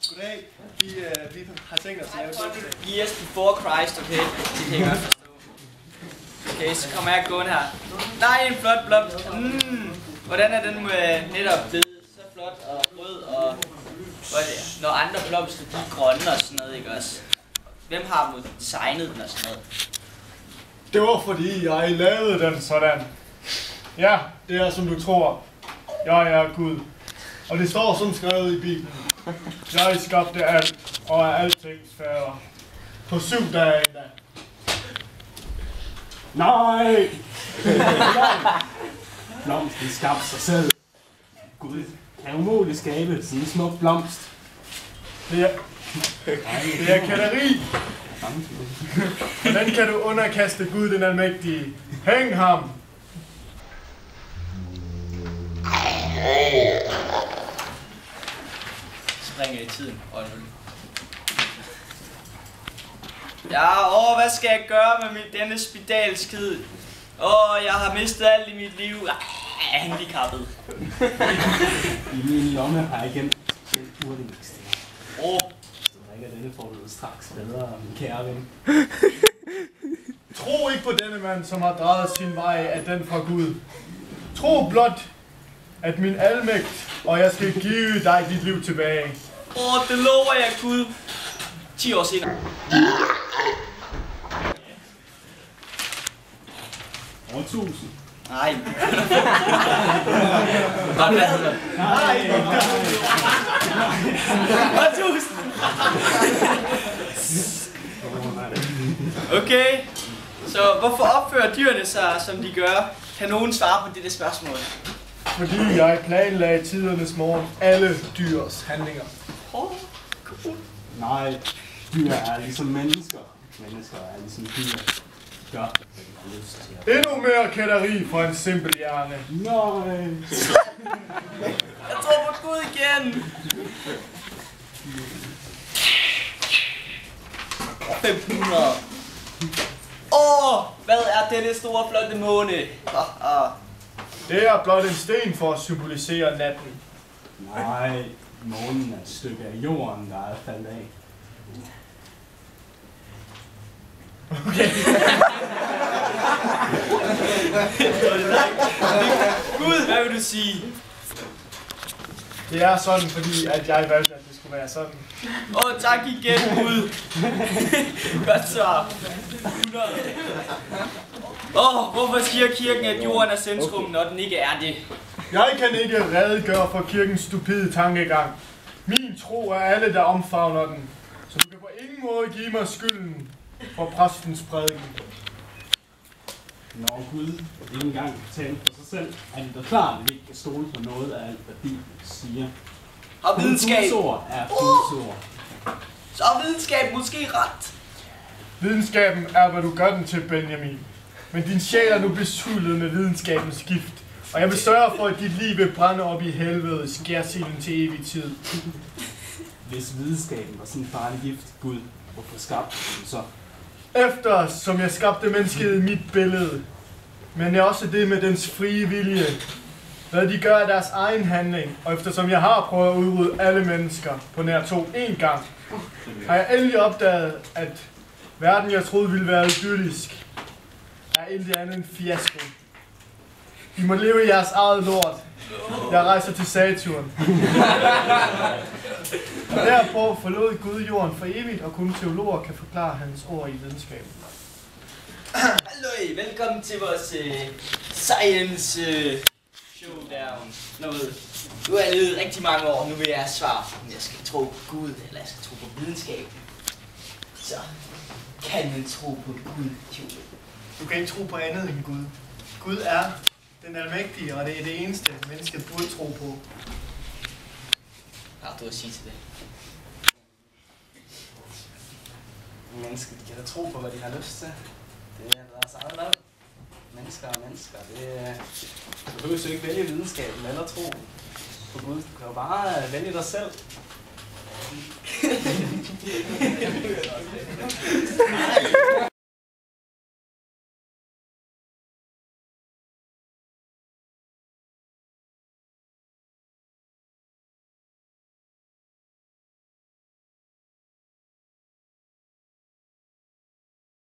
Goddag. Vi har tænkt os at lave det. Years before Christ, okay? Det kan jeg godt forstå. Okay, så kommer jeg gående her. Nej, en flot blomst. Hvordan er den netop blevet så flot og rød og... Når andre blomster, de er grønne og sådan noget, ikke også? Hvem har designet den og sådan noget? Det var fordi jeg lavede den sådan. Ja, det er som du tror. Jeg er Gud. Og det står som skrevet i Bibelen. Jeg skabte alt, og er altings fader. På 7 dage endda. Nej! Blomsten skabte sig selv. Gud kan umuligt skabe sådan en smuk blomst. Det er kætteri. Hvordan kan du underkaste Gud den almægtige? Hæng ham! Springer i tiden. Ja, hvad skal jeg gøre med denne spedalskid? Jeg har mistet alt i mit liv. Handicappet. I min lomme har jeg gemt den urligste. Hvis du drikker denne, får du straks bedre, min kære ven. Tro ikke på denne mand, som har drejet sin vej af den fra Gud. Tro blot, at min almægt, og jeg skal give dig dit liv tilbage. Det lover jeg, Gud. 10 år senere. Over 1000. Nej. Hvad hedder det? Nej! Og 1000. Okay. Så hvorfor opfører dyrene sig, som de gør? Kan nogen svare på dette spørgsmål? Fordi jeg planlagde tidernes morgen alle dyrs handlinger. Nej, dyr er ligesom mennesker. Mennesker er ligesom dyr. Gør, hvad de har lyst til. Endnu mere kætteri for en simpel hjerne. Nej. Jeg tror på Gud igen. 1500. Hvad er denne store flotte måne? Det er blot en sten for at symbolisere natten. Nej, månen er et stykke af jorden, der er faldet af. Okay. Gud, hvad vil du sige? Det er sådan, fordi at jeg valgte, at det skulle være sådan. Tak igen, Gud. Godt svar. 100. Hvorfor siger kirken, at jorden er centrum, når den ikke er det? Jeg kan ikke redegøre for kirkens stupide tankegang. Min tro er alle, der omfavner den. Så du kan på ingen måde give mig skylden for præstens prædiken. Når Gud ikke engang kan tale for sig selv, er det da klart, at vi ikke kan stole på noget af alt, hvad Bibelen siger. Og videnskab. Guds ord er Guds ord. Så er videnskab måske ret. Videnskaben er, hvad du gør den til, Benjamin. Men din sjæl er nu besudlet med videnskabens gift. Og jeg vil sørge for, at dit liv vil brænde op i helvede, skærsilden til evig tid. Hvis videnskaben var sådan en farlig gift, Gud, hvorfor skabte den så? Efter som jeg skabte mennesket i mit billede, men jeg også det med dens frie vilje, hvad de gør af deres egen handling, og eftersom jeg har prøvet at udrydde alle mennesker på nær 2 én gang, har jeg endelig opdaget, at verden jeg troede ville være idyllisk, er intet andet end fiasko. I må leve i jeres eget lort. Jeg rejser til Saturn. Og derpå forlod Gud jorden for evigt, og kun teologer kan forklare hans ord i videnskaben. Hallo, velkommen til vores science showdown. Nu har jeg levet rigtig mange år, nu vil jeg svare, om jeg skal tro på Gud, eller jeg skal tro på videnskab. Så kan man tro på Gud, Joel? Du kan ikke tro på andet end Gud. Gud er den almægtige, og det er det eneste, mennesket burde tro på. Har du at sige til det? Mennesker, de kan da tro på, hvad de har lyst til. Det er deres eget land. Mennesker og mennesker. Du behøver jo ikke vælge videnskaben eller tro på Gud. Du kan jo bare vælge dig selv. Nej.